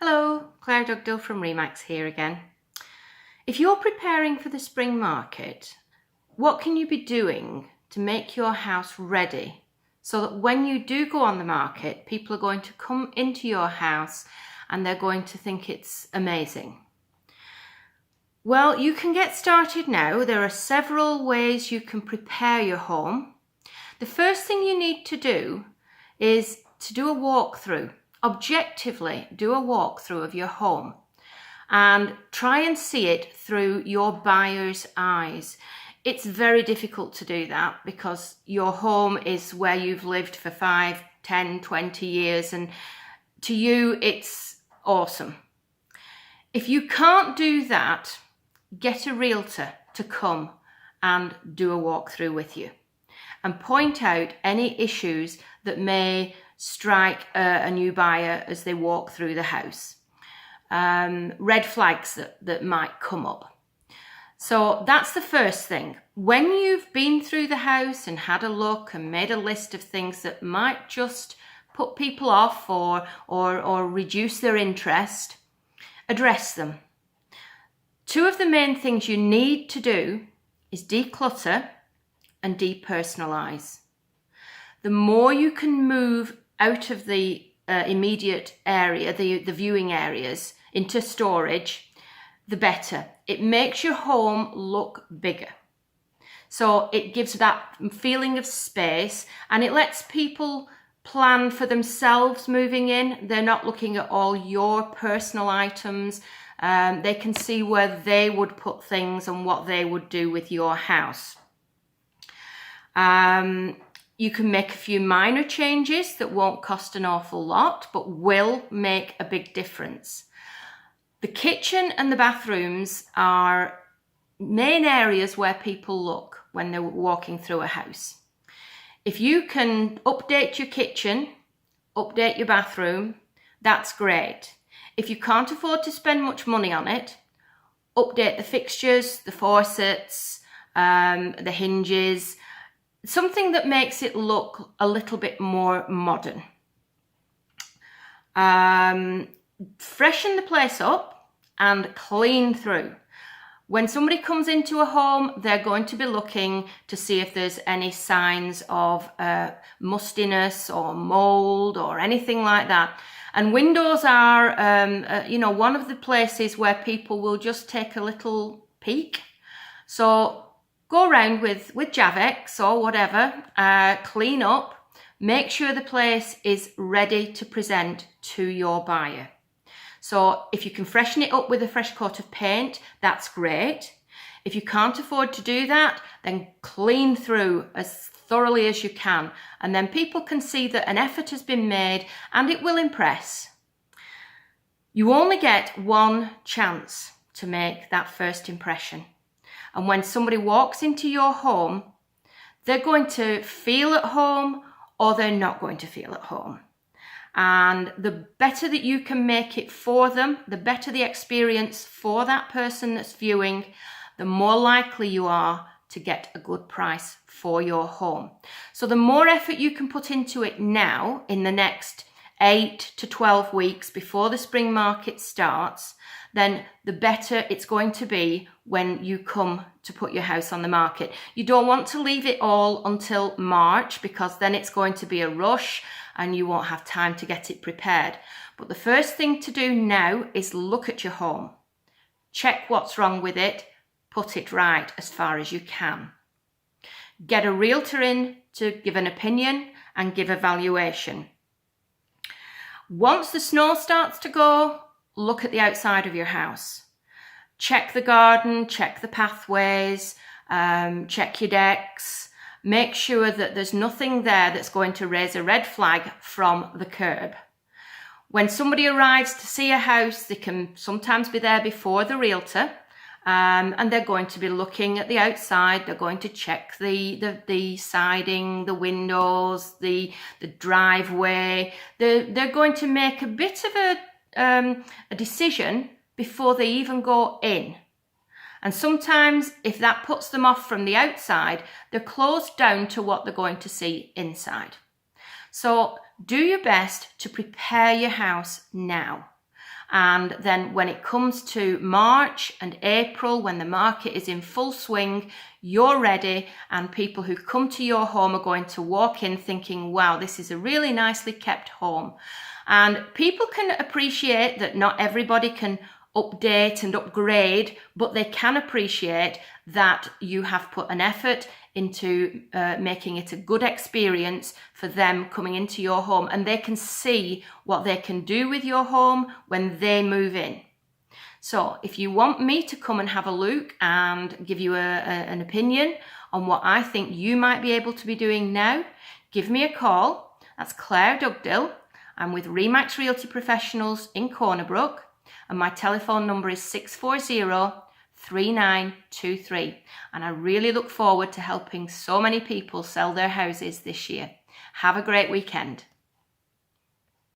Hello, Claire Dugdale from Remax here again. If you're preparing for the spring market, what can you be doing to make your house ready so that when you do go on the market, people are going to come into your house and they're going to think it's amazing? Well, you can get started now. There are several ways you can prepare your home. The first thing you need to do is to do a walkthrough. Objectively, do a walkthrough of your home and try and see it through your buyer's eyes. It's very difficult to do that because your home is where you've lived for 5, 10, 20 years, and to you it's awesome. If you can't do that, get a realtor to come and do a walkthrough with you and point out any issues that may strike a new buyer as they walk through the house. Red flags that might come up. So that's the first thing. When you've been through the house and had a look and made a list of things that might just put people off or reduce their interest, address them. Two of the main things you need to do is declutter and depersonalize. The more you can move out of the immediate area, the viewing areas, into storage, the better. It makes your home look bigger. So it gives that feeling of space and it lets people plan for themselves moving in. They're not looking at all your personal items. They can see where they would put things and what they would do with your house. You can make a few minor changes that won't cost an awful lot, but will make a big difference. The kitchen and the bathrooms are main areas where people look when they're walking through a house. If you can update your kitchen, update your bathroom, that's great. If you can't afford to spend much money on it, update the fixtures, the faucets, the hinges, something that makes it look a little bit more modern. Freshen the place up and clean through. When somebody comes into a home, they're going to be looking to see if there's any signs of mustiness or mold or anything like that. And windows are, one of the places where people will just take a little peek. So go around with Javex or whatever, clean up, make sure the place is ready to present to your buyer. So if you can freshen it up with a fresh coat of paint, that's great. If you can't afford to do that, then clean through as thoroughly as you can. And then people can see that an effort has been made and it will impress. You only get one chance to make that first impression. And when somebody walks into your home, they're going to feel at home or they're not going to feel at home. And the better that you can make it for them, the better the experience for that person that's viewing, the more likely you are to get a good price for your home. So the more effort you can put into it now, in the next 8 to 12 weeks before the spring market starts, then the better it's going to be when you come to put your house on the market. You don't want to leave it all until March because then it's going to be a rush and you won't have time to get it prepared. But the first thing to do now is look at your home. Check what's wrong with it, put it right as far as you can. Get a realtor in to give an opinion and give a valuation. Once the snow starts to go, look at the outside of your house. Check the garden, check the pathways, check your decks. Make sure that there's nothing there that's going to raise a red flag from the curb. When somebody arrives to see a house, they can sometimes be there before the realtor, and they're going to be looking at the outside. They're going to check the siding, the windows, the driveway. They're going to make a bit of a decision before they even go in. And sometimes if that puts them off from the outside, they're closed down to what they're going to see inside. So do your best to prepare your house now. And then when it comes to March and April, when the market is in full swing, you're ready, and people who come to your home are going to walk in thinking, wow, this is a really nicely kept home. And people can appreciate that not everybody can update and upgrade, but they can appreciate that you have put an effort into making it a good experience for them coming into your home, and they can see what they can do with your home when they move in. So if you want me to come and have a look and give you an opinion on what I think you might be able to be doing now, give me a call. That's Claire Dugdale. I'm with Remax Realty Professionals in Cornerbrook, and my telephone number is 640-3923. And I really look forward to helping so many people sell their houses this year. Have a great weekend.